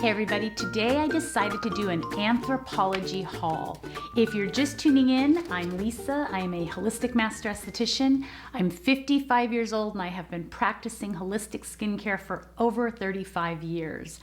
Hey everybody, today I decided to do an anthropology haul. If you're just tuning in, I'm Lisa. I am a holistic master esthetician. I'm 55 years old and I have been practicing holistic skincare for over 35 years.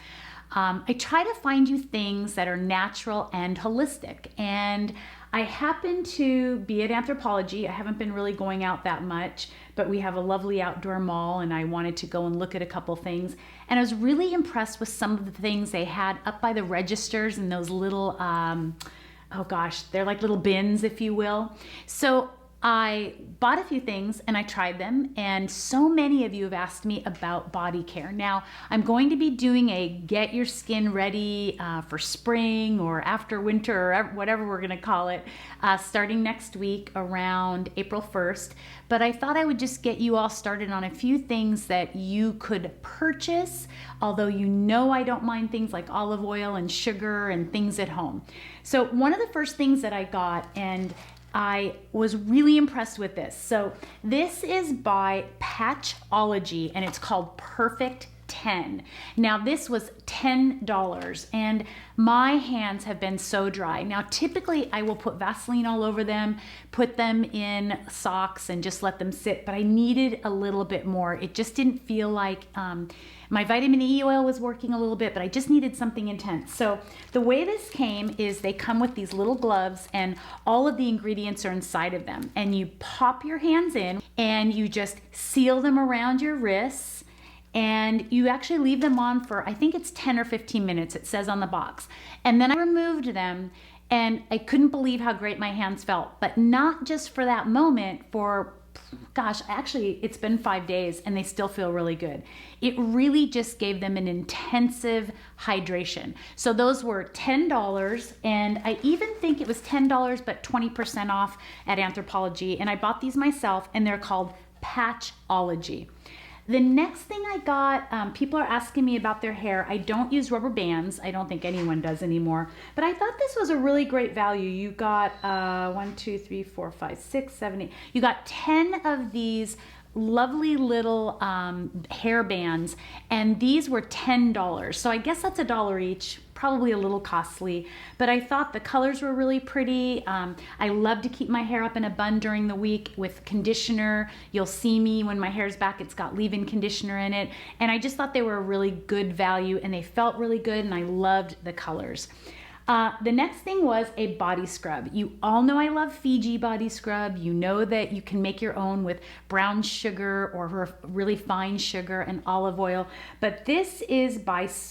I try to find you things that are natural and holistic, and I happen to be at Anthropologie. I haven't been really going out that much, but we have a lovely outdoor mall and I wanted to go and look at a couple things. And I was really impressed with some of the things they had up by the registers in those little, oh gosh, they're like little bins, if you will. So I bought a few things and I tried them, and so many of you have asked me about body care. Now, I'm going to be doing a get your skin ready for spring or after winter or whatever we're gonna call it, starting next week around April 1st. But I thought I would just get you all started on a few things that you could purchase, although you know I don't mind things like olive oil and sugar and things at home. So one of the first things that I got, and I was really impressed with this. So this is by Patchology and it's called Perfect 10. Now this was $10 and my hands have been so dry. Now typically I will put Vaseline all over them, put them in socks and just let them sit, but I needed a little bit more. It just didn't feel like my vitamin E oil was working a little bit, but I just needed something intense. So the way this came is they come with these little gloves and all of the ingredients are inside of them. And you pop your hands in and you just seal them around your wrists, and you actually leave them on for, I think it's 10 or 15 minutes, it says on the box. And then I removed them and I couldn't believe how great my hands felt, but not just for that moment, for gosh, actually it's been 5 days and they still feel really good. It really just gave them an intensive hydration. So those were $10, and I even think it was $10 but 20% off at Anthropologie, and I bought these myself and they're called Patchology. The next thing I got, people are asking me about their hair. I don't use rubber bands. I don't think anyone does anymore, but I thought this was a really great value. You got 1, 2, 3, 4, 5, 6, 7, 8. You got 10 of these lovely little hair bands, and these were $10. So I guess that's $1 each, probably a little costly, but I thought the colors were really pretty. I love to keep my hair up in a bun during the week with conditioner. You'll see me when my hair's back, it's got leave-in conditioner in it, and I just thought they were a really good value and they felt really good, and I loved the colors. The next thing was a body scrub. You all know I love Fiji body scrub. You know that you can make your own with brown sugar or really fine sugar and olive oil. But this is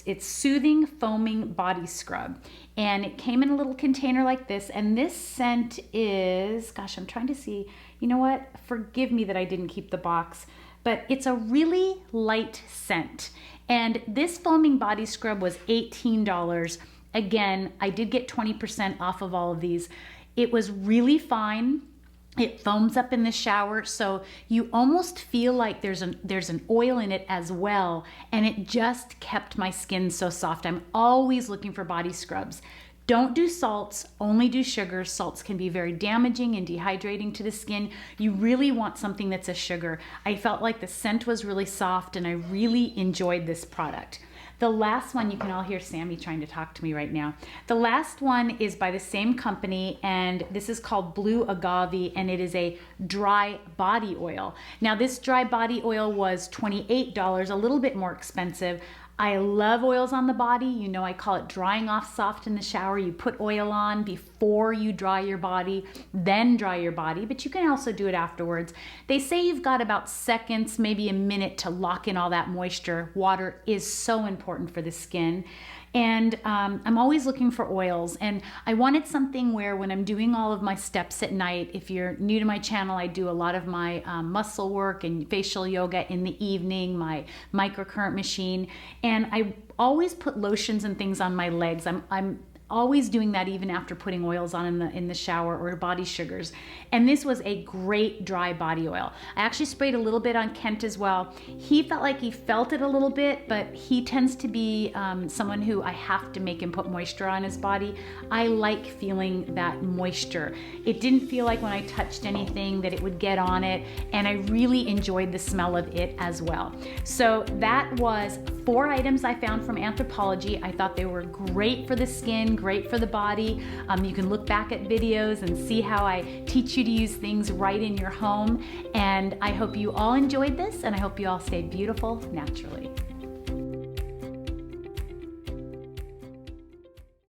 it's Soothing Foaming Body Scrub. And it came in a little container like this. And this scent is, gosh, I'm trying to see. You know what? Forgive me that I didn't keep the box. But it's a really light scent. And this foaming body scrub was $18. Again, I did get 20% off of all of these. It was really fine. It foams up in the shower, so you almost feel like there's an oil in it as well, and it just kept my skin so soft. I'm always looking for body scrubs. Don't do salts, only do sugars. Salts can be very damaging and dehydrating to the skin. You really want something that's a sugar. I felt like the scent was really soft and I really enjoyed this product. The last one, you can all hear Sammy trying to talk to me right now. The last one is by the same company, and this is called Blue Agave, and it is a dry body oil. Now this dry body oil was $28, a little bit more expensive. I love oils on the body. You know, I call it drying off soft in the shower. You put oil on before you dry your body, then dry your body, but you can also do it afterwards. They say you've got about seconds, maybe a minute to lock in all that moisture. Water is so important for the skin. And I'm always looking for oils, and I wanted something where when I'm doing all of my steps at night, if you're new to my channel, I do a lot of my muscle work and facial yoga in the evening, my microcurrent machine, and I always put lotions and things on my legs. always doing that even after putting oils on in the shower or body sugars. And this was a great dry body oil. I actually sprayed a little bit on Kent as well. He felt like he felt it a little bit, but he tends to be someone who I have to make him put moisture on his body. I like feeling that moisture. It didn't feel like when I touched anything that it would get on it, and I really enjoyed the smell of it as well. So that was 4 items I found from Anthropologie. I thought they were great for the skin, great for the body. You can look back at videos and see how I teach you to use things right in your home. And I hope you all enjoyed this, and I hope you all stay beautiful naturally.